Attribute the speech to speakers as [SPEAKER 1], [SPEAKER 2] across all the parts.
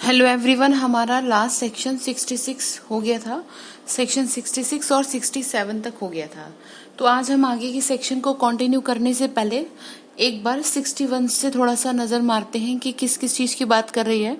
[SPEAKER 1] Hello everyone, हमारा last section 66 हो गया था। सेक्शन 66 और 67 तक हो गया था। तो आज हम आगे की सेक्शन को कंटिन्यू करने से पहले एक बार 61 से थोड़ा सा नजर मारते हैं कि किस किस चीज की बात कर रही है।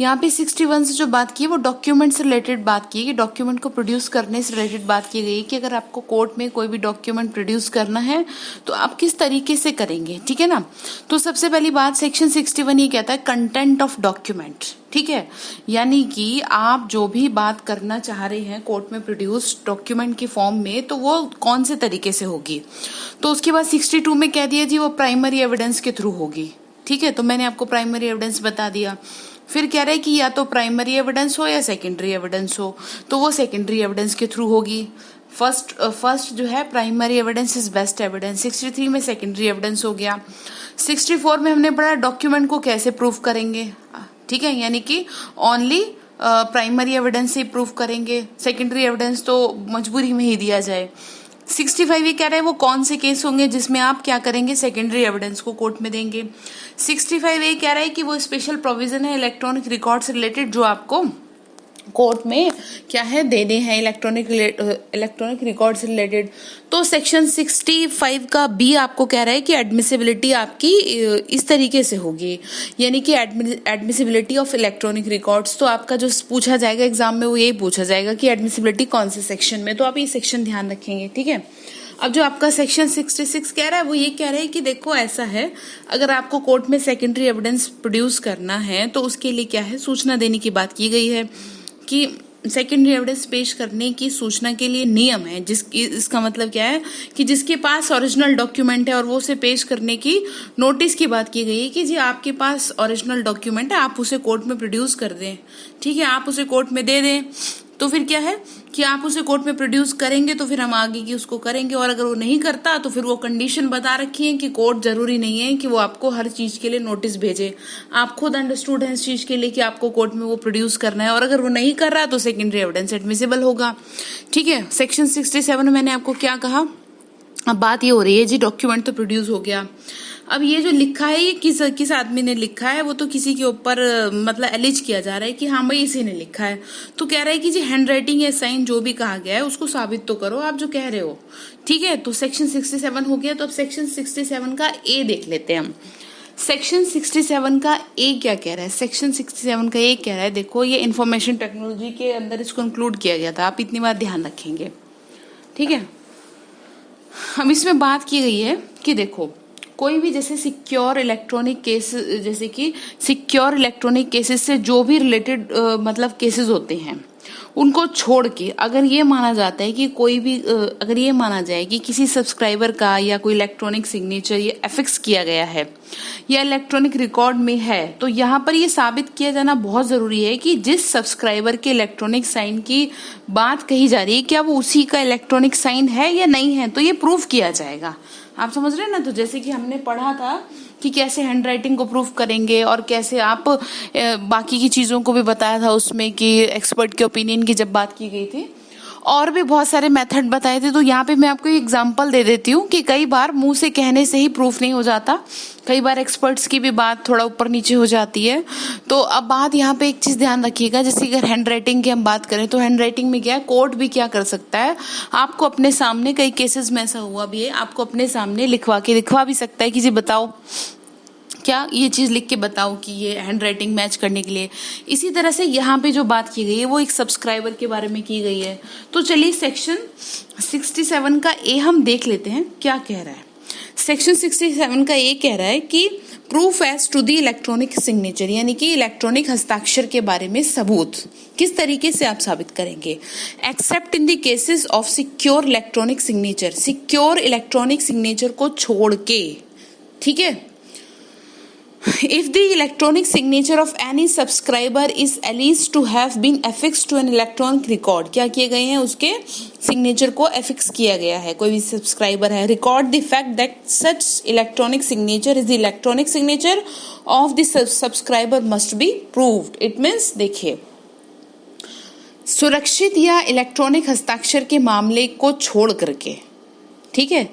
[SPEAKER 1] यहाँ पे 61 से जो बात की है वो डॉक्यूमेंट से रिलेटेड बात की है कि डॉक्यूमेंट को प्रोड्यूस करने से रिलेटेड बात की गई है कि अगर आपको कोर्ट में कोई भी डॉक्यूमेंट प्रोड्यूस करना है तो आप किस तरीके से करेंगे, ठीक है ना। तो सबसे पहली बात सेक्शन 61 ये कहता है कंटेंट ऑफ डॉक्यूमेंट, ठीक है। यानी कि आप जो भी बात करना चाह रहे हैं कोर्ट में प्रोड्यूस डॉक्यूमेंट के फॉर्म में, तो वो कौन से तरीके से होगी। तो उसके बाद 62 में कह दिया जी वो प्राइमरी एविडेंस के थ्रू होगी, ठीक है। तो मैंने आपको प्राइमरी एविडेंस बता दिया। फिर कह रहे हैं कि या तो प्राइमरी एविडेंस हो या सेकेंडरी एविडेंस हो, तो वो सेकेंडरी एविडेंस के थ्रू होगी। फर्स्ट जो है primary evidence is best evidence. 63 में सेकेंडरी एविडेंस हो गया। 64 में हमने पढ़ा डॉक्यूमेंट को कैसे प्रूफ करेंगे, ठीक है। यानी कि ओनली प्राइमरी एविडेंस से प्रूफ करेंगे, सेकेंडरी एविडेंस तो मजबूरी में ही दिया जाए। 65 ये कह रहे हैं वो कौन से केस होंगे जिसमें आप क्या करेंगे, सेकेंडरी एविडेंस को कोर्ट में देंगे। 65 ये कह रहा है कि वो स्पेशल प्रोविजन है इलेक्ट्रॉनिक रिकॉर्ड से रिलेटेड जो आपको कोर्ट में क्या है देने हैं, इलेक्ट्रॉनिक रिकॉर्ड से रिलेटेड। तो सेक्शन 65 का बी आपको कह रहा है कि एडमिसिबिलिटी आपकी इस तरीके से होगी, यानी कि एडमिसिबिलिटी ऑफ इलेक्ट्रॉनिक रिकॉर्ड्स। तो आपका जो पूछा जाएगा एग्जाम में वो यही पूछा जाएगा कि एडमिसिबिलिटी कौन से सेक्शन में, तो आप ये सेक्शन ध्यान रखेंगे, ठीक है। अब जो आपका सेक्शन 66 कह रहा है वो ये कह रहा है कि देखो ऐसा है, अगर आपको कोर्ट में सेकेंडरी एविडेंस प्रोड्यूस करना है तो उसके लिए क्या है, सूचना देने की बात की गई है कि सेकेंडरी एविडेंस पेश करने की सूचना के लिए नियम है, इसका मतलब क्या है कि जिसके पास ओरिजिनल डॉक्यूमेंट है और वो उसे पेश करने की नोटिस की बात की गई है कि जी आपके पास ओरिजिनल डॉक्यूमेंट है, आप उसे कोर्ट में प्रोड्यूस कर दें, ठीक है, आप उसे कोर्ट में दे दें। तो फिर क्या है कि आप उसे कोर्ट में प्रोड्यूस करेंगे तो फिर हम आगे की उसको करेंगे, और अगर वो नहीं करता तो फिर वो कंडीशन बता रखी है कि कोर्ट जरूरी नहीं है कि वो आपको हर चीज के लिए नोटिस भेजे, आप खुद अंडरस्टूड है इस चीज के लिए कि आपको कोर्ट में वो प्रोड्यूस करना है, और अगर वो नहीं कर रहा तो सेकेंडरी एविडेंस एडमिसिबल होगा, ठीक है। सेक्शन 67 में मैंने आपको क्या कहा, अब बात ये हो रही है जी डॉक्यूमेंट तो प्रोड्यूस हो गया। अब ये जो लिखा है ये किस आदमी ने लिखा है, वो तो किसी के ऊपर मतलब एलिज किया जा रहा है कि हाँ भाई इसी ने लिखा है। तो कह रहा है कि जी हैंड राइटिंग या साइन जो भी कहा गया है उसको साबित तो करो आप जो कह रहे हो, ठीक है। तो सेक्शन 67 हो गया। तो अब सेक्शन 67 का ए देख लेते हैं हम। सेक्शन 67 का ए क्या कह रहा है, सेक्शन 67 का ए कह रहा है देखो ये इंफॉर्मेशन टेक्नोलॉजी के अंदर इसको इंक्लूड किया गया था, आप इतनी बार ध्यान रखेंगे, ठीक है। हम इसमें बात की गई है कि देखो कोई भी जैसे सिक्योर इलेक्ट्रॉनिक केस, जैसे कि सिक्योर इलेक्ट्रॉनिक केसेस से जो भी रिलेटेड मतलब केसेस होते हैं उनको छोड़ के अगर ये माना जाता है कि कोई भी अगर ये माना जाए कि किसी सब्सक्राइबर का या कोई इलेक्ट्रॉनिक सिग्नेचर ये एफिक्स किया गया है या इलेक्ट्रॉनिक रिकॉर्ड में है, तो यहाँ पर ये साबित किया जाना बहुत जरूरी है कि जिस सब्सक्राइबर के इलेक्ट्रॉनिक साइन की बात कही जा रही है क्या वो उसी का इलेक्ट्रॉनिक साइन है या नहीं है, तो ये प्रूफ किया जाएगा। आप समझ रहे हैं ना। तो जैसे कि हमने पढ़ा था कि कैसे हैंड राइटिंग को प्रूफ करेंगे और कैसे आप बाकी की चीजों को भी बताया था उसमें कि एक्सपर्ट के ओपिनियन की जब बात की गई थी, और भी बहुत सारे मेथड बताए थे। तो यहाँ पे मैं आपको एक एग्जांपल दे देती हूँ कि कई बार मुंह से कहने से ही प्रूफ नहीं हो जाता, कई बार एक्सपर्ट्स की भी बात थोड़ा ऊपर नीचे हो जाती है। तो अब बात यहाँ पे एक चीज ध्यान रखिएगा, जैसे अगर हैंड राइटिंग की हम बात करें तो हैंड राइटिंग में क्या है, कोर्ट भी क्या कर सकता है, आपको अपने सामने, कई केसेस में ऐसा हुआ भी है, आपको अपने सामने लिखवा भी सकता है कि जी बताओ क्या ये चीज लिख के बताओ कि ये हैंड राइटिंग मैच करने के लिए। इसी तरह से यहाँ पे जो बात की गई है वो एक सब्सक्राइबर के बारे में की गई है। तो चलिए सेक्शन 67 का ए हम देख लेते हैं क्या कह रहा है। सेक्शन 67 का ए कह रहा है कि proof as to the electronic signature, यानी कि इलेक्ट्रॉनिक हस्ताक्षर के बारे में सबूत किस तरीके से आप साबित करेंगे। Accept in the cases of secure electronic signature, secure electronic signature को छोड़ के, ठीक है। If the electronic signature of any subscriber is alleged to have been affixed to an electronic record, क्या किए गए हैं, उसके सिग्नेचर को एफिक्स किया गया है, कोई भी सब्सक्राइबर है, record the fact that such electronic signature is the electronic signature of the subscriber must be proved. It means देखिए सुरक्षित या इलेक्ट्रॉनिक हस्ताक्षर के मामले को छोड़ करके, ठीक है,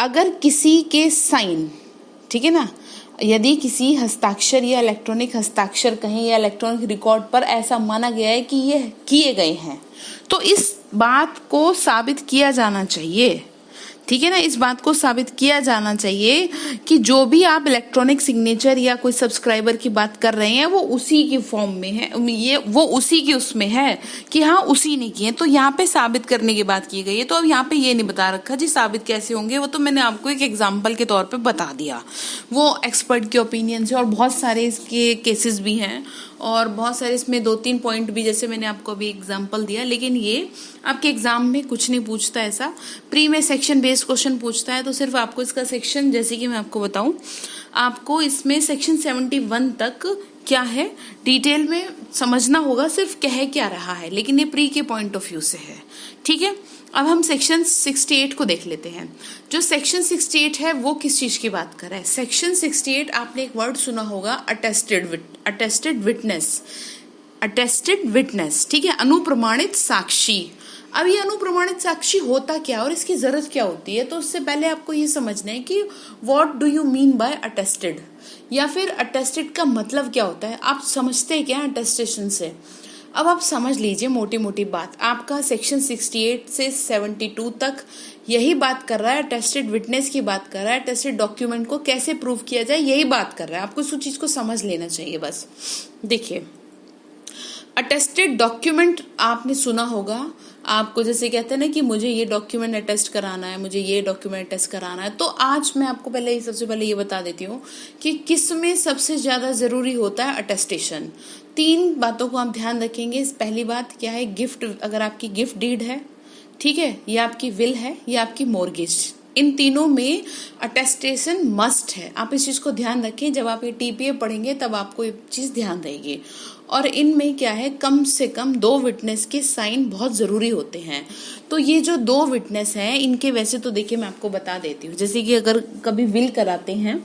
[SPEAKER 1] अगर किसी के साइन, ठीक है ना, यदि किसी हस्ताक्षर या इलेक्ट्रॉनिक हस्ताक्षर कहें या इलेक्ट्रॉनिक रिकॉर्ड पर ऐसा माना गया है कि ये किए गए हैं, तो इस बात को साबित किया जाना चाहिए। ठीक है ना, इस बात को साबित किया जाना चाहिए कि जो भी आप इलेक्ट्रॉनिक सिग्नेचर या कोई सब्सक्राइबर की बात कर रहे हैं वो उसी की फॉर्म में है, ये वो उसी की उसमें है कि हाँ उसी ने किए। तो यहाँ पे साबित करने की बात की गई है। तो अब यहाँ पे ये नहीं बता रखा जी साबित कैसे होंगे, वो तो मैंने आपको एक एग्जाम्पल के तौर पे बता दिया। वो एक्सपर्ट के ओपिनियन से, और बहुत सारे इसके केसेस भी हैं और बहुत सारे इसमें 2-3 पॉइंट भी, जैसे मैंने आपको अभी एग्जांपल दिया। लेकिन ये आपके एग्जाम में कुछ नहीं पूछता ऐसा। प्री में सेक्शन बेस्ड क्वेश्चन पूछता है, तो सिर्फ आपको इसका सेक्शन, जैसे कि मैं आपको बताऊं, आपको इसमें सेक्शन 71 तक क्या है डिटेल में समझना होगा, सिर्फ कह क्या रहा है, लेकिन ये प्री के पॉइंट ऑफ व्यू से है। ठीक है, अब हम सेक्शन 68 को देख लेते हैं। जो सेक्शन 68 है वो किस चीज की बात कर रहा है? सेक्शन 68 आपने एक वर्ड सुना होगा, अटेस्टेड विटनेस। अटेस्टेड विटनेस, ठीक है, अनुप्रमाणित साक्षी। अब ये अनुप्रमाणित साक्षी होता क्या और इसकी जरूरत क्या होती है? तो उससे पहले आपको ये समझना है कि what do you mean by attested, या फिर अटेस्टेड का मतलब क्या होता है। आप समझते हैं क्या अटेस्टेशन से? अब आप समझ लीजिए मोटी मोटी बात, आपका सेक्शन 68 से 72 तक यही बात कर रहा है, अटेस्टेड विटनेस की बात कर रहा है, अटेस्टेड डॉक्यूमेंट को कैसे प्रूव किया जाए यही बात कर रहा है। आपको उस चीज को समझ लेना चाहिए बस। देखिए, अटेस्टेड डॉक्यूमेंट आपने सुना होगा, आपको जैसे कहते हैं ना कि मुझे ये डॉक्यूमेंट अटेस्ट कराना है, मुझे ये डॉक्यूमेंट अटेस्ट कराना है। तो आज मैं आपको सबसे पहले ये बता देती हूँ कि किस में सबसे ज्यादा जरूरी होता है अटेस्टेशन। 3 बातों को आप ध्यान रखेंगे। पहली बात क्या है, गिफ्ट, अगर आपकी गिफ्ट डीड है, ठीक है, या आपकी विल है, या आपकी मोर्गेज, इन तीनों में अटेस्टेशन मस्ट है। आप इस चीज को ध्यान रखें, जब आप ये टीपीए पढ़ेंगे तब आपको ये चीज ध्यान रहेगी। और इनमें क्या है, कम से कम 2 विटनेस के साइन बहुत जरूरी होते हैं। तो ये जो 2 विटनेस हैं, इनके वैसे तो देखिए मैं आपको बता देती हूँ। जैसे कि अगर कभी विल कराते हैं,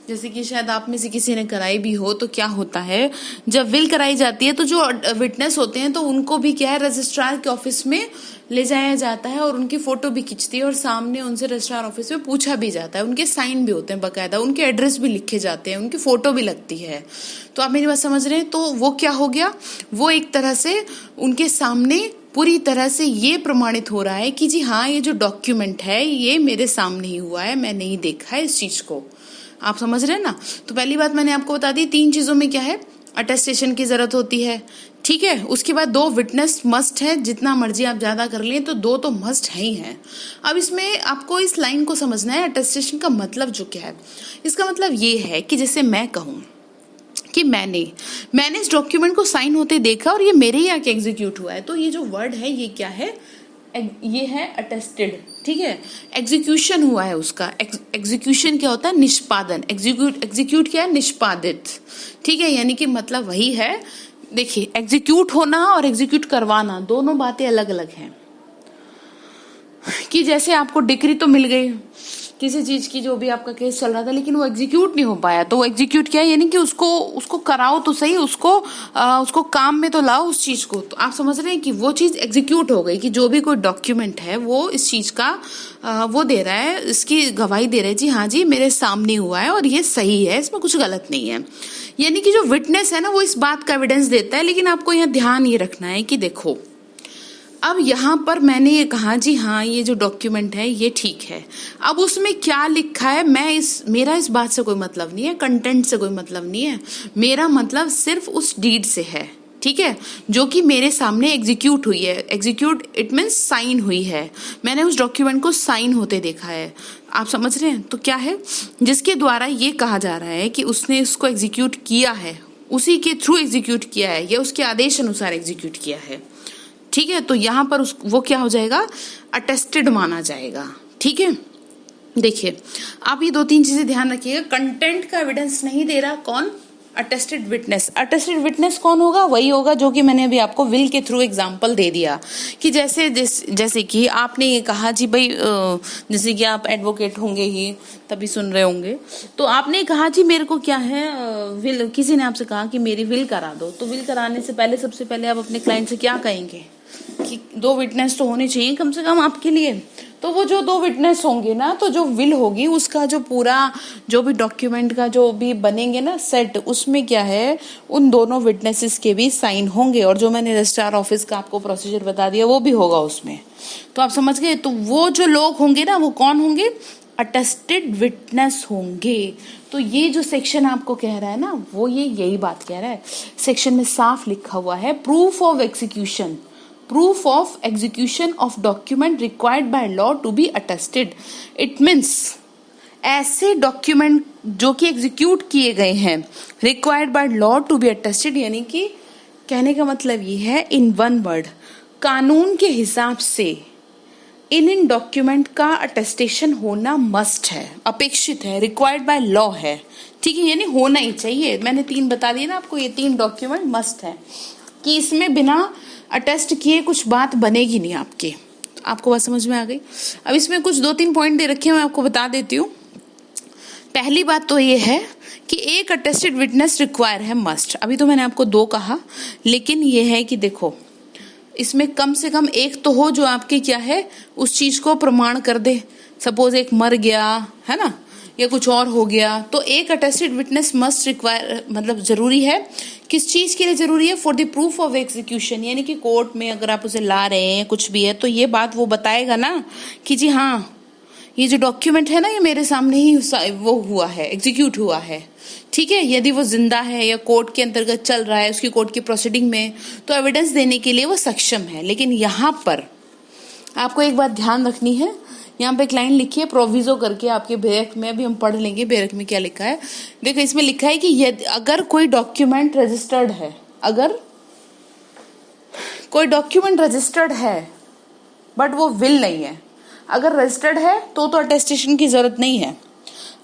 [SPEAKER 1] जैसे कि शायद आप में से किसी ने कराई भी हो, तो क्या होता है, जब विल कराई जाती है तो जो विटनेस होते हैं तो उनको भी क्या है, रजिस्ट्रार के ऑफिस में ले जाया जाता है और उनकी फोटो भी खिंचती है और सामने उनसे रजिस्ट्रार ऑफिस में पूछा भी जाता है। उनके साइन भी होते हैं बकायदा, उनके एड्रेस भी लिखे जाते हैं, उनकी फोटो भी लगती है। तो आप मेरी बात समझ रहे हैं? तो वो क्या हो गया, वो एक तरह से उनके सामने पूरी तरह से ये प्रमाणित हो रहा है कि जी हाँ, ये जो डॉक्यूमेंट है ये मेरे सामने ही हुआ है, मैंने ही देखा है इस चीज को। आप समझ रहे हैं ना? तो पहली बात मैंने आपको बता दी, 3 चीजों में क्या है, अटेस्टेशन की जरूरत होती है। ठीक है, उसके बाद 2 विटनेस मस्ट है, जितना मर्जी आप ज्यादा कर लें तो 2 तो मस्ट है ही है। अब इसमें आपको इस लाइन को समझना है, अटेस्टेशन का मतलब जो क्या है। इसका मतलब ये है कि जैसे मैं कहूं कि मैंने इस डॉक्यूमेंट को साइन होते देखा और ये मेरे ही आके एग्जीक्यूट हुआ है, तो ये जो वर्ड है ये क्या है, ये है अटेस्टेड। ठीक है, एग्जीक्यूशन हुआ है उसका। एग्जीक्यूशन क्या होता है, निष्पादन। एग्जीक्यूट क्या है, निष्पादित। ठीक है, यानी कि मतलब वही है। देखिए, एग्जीक्यूट होना और एग्जीक्यूट करवाना दोनों बातें अलग अलग हैं। कि जैसे आपको डिग्री तो मिल गई किसी चीज की, जो भी आपका केस चल रहा था, लेकिन वो एग्जीक्यूट नहीं हो पाया, तो वो एग्जीक्यूट क्या है, यानी कि उसको कराओ तो सही, उसको काम में तो लाओ उस चीज को। तो आप समझ रहे हैं कि वो चीज एग्जीक्यूट हो गई, कि जो भी कोई डॉक्यूमेंट है वो इस चीज का वो दे रहा है, इसकी गवाही दे रहा है, जी हाँ जी मेरे सामने हुआ है और ये सही है, इसमें कुछ गलत नहीं है। यानी कि जो विटनेस है ना, वो इस बात का एविडेंस देता है। लेकिन आपको यहाँ ध्यान ये रखना है कि देखो, अब यहाँ पर मैंने ये कहा जी हाँ ये जो डॉक्यूमेंट है ये ठीक है, अब उसमें क्या लिखा है मेरा इस बात से कोई मतलब नहीं है, कंटेंट से कोई मतलब नहीं है, मेरा मतलब सिर्फ उस डीड से है। ठीक है, जो कि मेरे सामने एग्जीक्यूट हुई है। एग्जीक्यूट इट मीन्स साइन हुई है, मैंने उस डॉक्यूमेंट को साइन होते देखा है। आप समझ रहे हैं? तो क्या है, जिसके द्वारा ये कहा जा रहा है कि उसने उसको एग्जीक्यूट किया है, उसी के थ्रू एग्जीक्यूट किया है या उसके आदेश अनुसार एग्जीक्यूट किया है। ठीक है, तो यहाँ पर वो क्या हो जाएगा, अटेस्टेड माना जाएगा। ठीक है, देखिए आप ये 2-3 चीजें ध्यान रखिएगा। कंटेंट का एविडेंस नहीं दे रहा कौन, अटेस्टेड विटनेस। अटेस्टेड विटनेस कौन होगा, वही होगा जो कि मैंने अभी आपको विल के थ्रू एग्जांपल दे दिया। कि जैसे कि आपने ये कहा जी भाई, जैसे कि आप एडवोकेट होंगे ही तभी सुन रहे होंगे, तो आपने कहा जी मेरे को क्या है विल, किसी ने आपसे कहा कि मेरी विल करा दो। तो विल कराने से पहले सबसे पहले आप अपने क्लाइंट से क्या कहेंगे कि 2 विटनेस तो होने चाहिए कम से कम आपके लिए। तो वो जो दो विटनेस होंगे ना, तो जो विल होगी उसका जो पूरा जो भी डॉक्यूमेंट का जो भी बनेंगे ना सेट, उसमें क्या है उन दोनों विटनेसेस के भी साइन होंगे, और जो मैंने रजिस्ट्रार ऑफिस का आपको प्रोसीजर बता दिया वो भी होगा उसमें। तो आप समझ गए। तो वो जो लोग होंगे ना वो कौन होंगे, अटेस्टेड विटनेस होंगे। तो ये जो सेक्शन आपको कह रहा है ना वो ये यही बात कह रहा है। सेक्शन में साफ लिखा हुआ है proof of execution, proof of execution of document required by law to be attested। it means ऐसे डॉक्यूमेंट जो कि एग्जीक्यूट किए गए हैं required by law to be attested, यानी कि कहने का मतलब ये है इन वन वर्ड, कानून के हिसाब से इन डॉक्यूमेंट का अटेस्टेशन होना मस्ट है, अपेक्षित है, रिक्वायर्ड बाय लॉ है। ठीक है, यानी होना ही चाहिए। मैंने 3 बता दिए ना आपको, ये 3 डॉक्यूमेंट मस्ट है कि इसमें बिना अटेस्ट किए कुछ बात बनेगी नहीं आपकी। आपको बात समझ में आ गई। अब इसमें कुछ 2-3 पॉइंट दे रखे हैं, मैं आपको बता देती हूँ। पहली बात तो ये है कि एक अटेस्टेड विटनेस रिक्वायर है, मस्ट। अभी तो मैंने आपको 2 कहा, लेकिन ये है कि देखो इसमें कम से कम एक तो हो जो आपके क्या है उस चीज को प्रमाण कर दे। सपोज एक मर गया है ना, या कुछ और हो गया, तो एक अटेस्टेड विटनेस मस्ट रिक्वायर, मतलब जरूरी है। किस चीज के लिए जरूरी है, for the proof of execution, यानी कि कोर्ट में अगर आप उसे ला रहे हैं कुछ भी है तो ये बात वो बताएगा ना कि जी हाँ ये जो डॉक्यूमेंट है ना ये मेरे सामने ही वो हुआ है, एग्जीक्यूट हुआ है। ठीक है, यदि वो जिंदा है या कोर्ट के अंतर्गत चल रहा है उसकी कोर्ट की प्रोसीडिंग में, तो एविडेंस देने के लिए वो सक्षम है। लेकिन यहाँ पर आपको एक बात ध्यान रखनी है, यहाँ पे एक लाइन लिखी है प्रोविजो करके, आपके बेरक में अभी हम पढ़ लेंगे बेरक में क्या लिखा है। देखो इसमें लिखा है कि यदि अगर कोई डॉक्यूमेंट रजिस्टर्ड है, अगर कोई डॉक्यूमेंट रजिस्टर्ड है बट वो विल नहीं है, अगर रजिस्टर्ड है तो अटेस्टेशन की जरूरत नहीं है।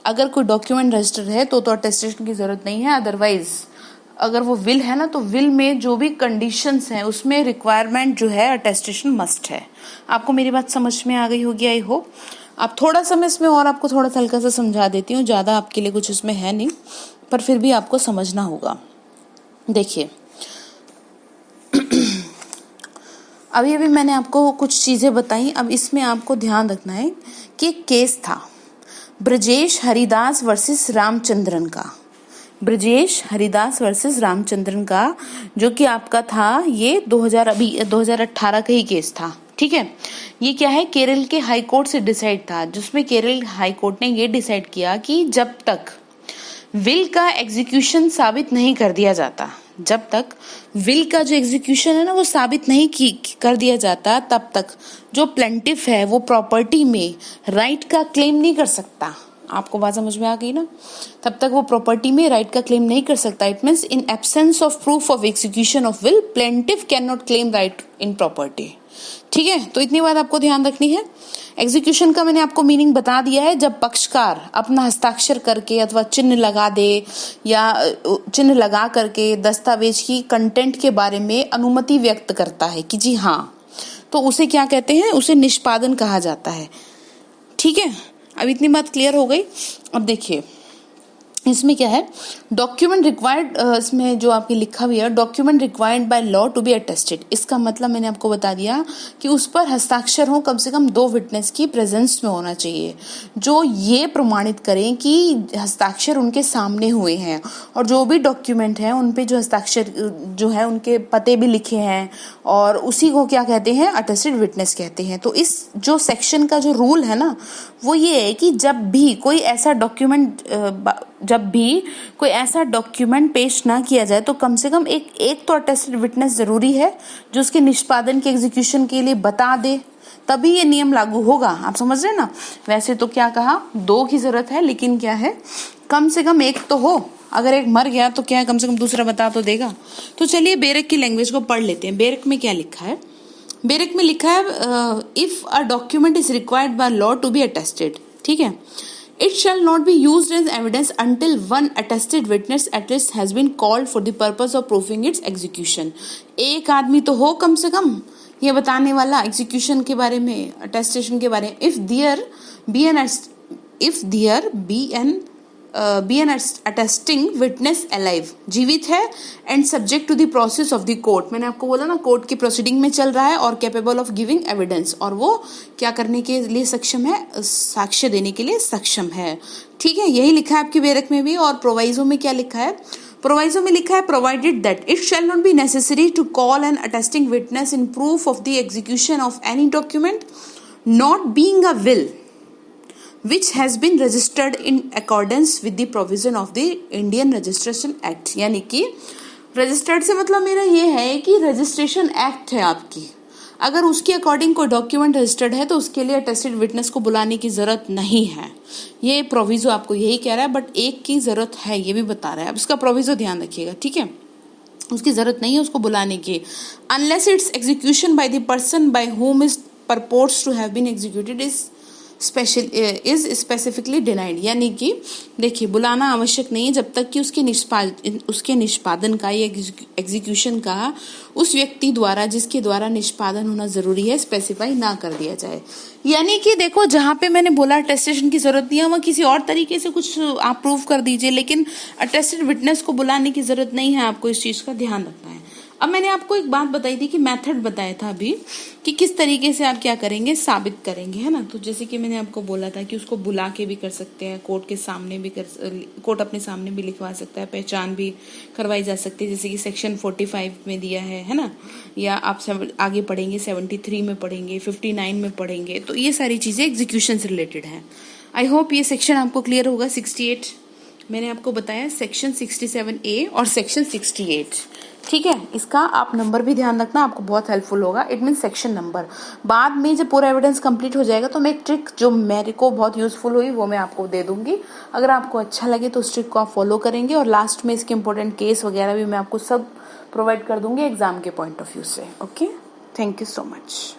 [SPEAKER 1] अगर कोई डॉक्यूमेंट रजिस्टर्ड है तो अटेस्टेशन की जरूरत नहीं है। अदरवाइज अगर वो विल है ना, तो विल में जो भी कंडीशंस हैं उसमें रिक्वायरमेंट जो है अटेस्टेशन मस्ट है। आपको मेरी बात समझ में आ गई होगी आई होप। आप थोड़ा सा मैं इसमें और आपको थोड़ा सा हल्का सा समझा देती हूँ, ज्यादा आपके लिए कुछ इसमें है नहीं, पर फिर भी आपको समझना होगा। देखिए अभी मैंने आपको कुछ चीजें बताई, अब इसमें आपको ध्यान रखना है कि केस था ब्रजेश हरिदास वर्सेस रामचंद्रन का, ब्रजेश हरिदास वर्सेस रामचंद्रन का, जो कि आपका था ये 2018 का ही केस था। ठीक है, ये क्या है, केरल के हाई कोर्ट से डिसाइड था, जिसमें केरल हाई कोर्ट ने ये डिसाइड किया कि जब तक विल का एग्जीक्यूशन साबित नहीं कर दिया जाता, जब तक विल का जो एग्जीक्यूशन है ना वो साबित नहीं कर दिया जाता, तब तक जो प्लेंटिफ है वो प्रॉपर्टी में राइट का क्लेम नहीं कर सकता। आपको बात समझ में आ गई ना, तब तक वो प्रॉपर्टी में राइट का क्लेम नहीं कर सकता। It means in absence of proof of execution of will plaintiff can not claim right in property. ठीक है, तो इतनी बात आपको ध्यान रखनी है। एग्जीक्यूशन का मैंने आपको मीनिंग बता दिया है, जब पक्षकार अपना हस्ताक्षर करके अथवा चिन्ह लगा दे या चिन्ह लगा करके दस्तावेज की कंटेंट के बारे में अनुमति व्यक्त करता है कि जी हाँ, तो उसे क्या कहते हैं, उसे निष्पादन कहा जाता है। ठीक है, अब इतनी बात क्लियर हो गई। अब देखिए इसमें क्या है, डॉक्यूमेंट रिक्वायर्ड, इसमें जो आपके लिखा हुआ है document required by law to be attested, इसका मतलब मैंने आपको बता दिया कि उस पर हस्ताक्षर हो, कम से कम 2 विटनेस की प्रेजेंस में होना चाहिए जो ये प्रमाणित करें कि हस्ताक्षर उनके सामने हुए हैं, और जो भी डॉक्यूमेंट है उन पे जो हस्ताक्षर जो है उनके पते भी लिखे हैं, और उसी को क्या कहते हैं, अटेस्टेड विटनेस कहते हैं। तो इस जो सेक्शन का जो रूल है ना वो ये है कि जब भी कोई ऐसा डॉक्यूमेंट पेश ना किया जाए तो कम से कम एक तो अटेस्टेड विटनेस जरूरी है जो उसके निष्पादन के एग्जीक्यूशन के लिए बता दे, तभी ये नियम लागू होगा। आप समझ रहे हैं ना। वैसे तो क्या कहा, 2 की जरूरत है, लेकिन क्या है कम से कम एक तो हो। अगर एक मर गया तो क्या है, कम से कम दूसरा बता तो देगा। तो चलिए बेरक की लैंग्वेज को पढ़ लेते हैं। बेरक में क्या लिखा है, बेरक में लिखा है if a document is required by law to be attested, ठीक है, it shall not be used as evidence until one attested witness at least has been called for the purpose of proving its execution। एक आदमी तो हो कम से कम ये बताने वाला एग्जीक्यूशन के बारे में, अटेस्टेशन के बारे में। if there be an be an attesting witness alive, जीवित है and subject to the process of the court. मैंने आपको बोला ना कोर्ट की प्रोसीडिंग में चल रहा है और कैपेबल ऑफ गिविंग एविडेंस, और वो क्या करने के लिए सक्षम है, साक्ष्य देने के लिए सक्षम है। ठीक है, यही लिखा है आपके बेरक में भी। और प्रोवाइजो में क्या लिखा है, प्रोवाइजो में लिखा है provided that it shall not be necessary to call an attesting witness in proof of the execution of any document not being a will which has been registered in accordance with the provision of the Indian Registration Act। यानी कि registered से मतलब मेरा ये है कि registration act है आपकी, अगर उसके अकॉर्डिंग कोई डॉक्यूमेंट रजिस्टर्ड है तो उसके लिए अटेस्टेड विटनेस को बुलाने की जरूरत नहीं है। ये प्रोविजो आपको यही कह रहा है, बट एक की जरूरत है ये भी बता रहा है। अब इसका प्रोविजो ध्यान रखिएगा, ठीक है, उसकी जरूरत नहीं है उसको बुलाने की, unless its execution by the person by whom is purports to have been executed is specifically denied. यानी कि देखिए बुलाना आवश्यक नहीं है जब तक कि उसके निष्पादन का या एग्जीक्यूशन का उस व्यक्ति द्वारा जिसके द्वारा निष्पादन होना जरूरी है स्पेसिफाई ना कर दिया जाए। यानी कि देखो जहां पे मैंने बोला अटेस्टेशन की जरूरत नहीं है वहां किसी और तरीके से कुछ आप प्रूव कर दीजिए, लेकिन अटेस्टेड विटनेस को बुलाने की जरूरत नहीं है, आपको इस चीज का ध्यान रखना है। अब मैंने आपको एक बात बताई थी कि मेथड बताया था अभी कि किस तरीके से आप क्या करेंगे, साबित करेंगे, है ना। तो जैसे कि मैंने आपको बोला था कि उसको बुला के भी कर सकते हैं, कोर्ट के सामने भी कोर्ट अपने सामने भी लिखवा सकता है, पहचान भी करवाई जा सकती है जैसे कि सेक्शन 45 में दिया है ना, या आप आगे पढ़ेंगे 73 में पढ़ेंगे, 59 में पढ़ेंगे, तो ये सारी चीजें एग्जीक्यूशन से रिलेटेड है। आई होप ये सेक्शन आपको क्लियर होगा। 68 मैंने आपको बताया, सेक्शन 67A और सेक्शन 68, ठीक है। इसका आप नंबर भी ध्यान रखना, आपको बहुत हेल्पफुल होगा, इट मीन सेक्शन नंबर। बाद में जब पूरा एविडेंस कंप्लीट हो जाएगा तो मैं एक ट्रिक जो मेरे को बहुत यूजफुल हुई वो मैं आपको दे दूंगी, अगर आपको अच्छा लगे तो उस ट्रिक को आप फॉलो करेंगे, और लास्ट में इसके इंपॉर्टेंट केस वगैरह भी मैं आपको सब प्रोवाइड कर दूंगी एग्जाम के पॉइंट ऑफ व्यू से। Okay, thank you so much.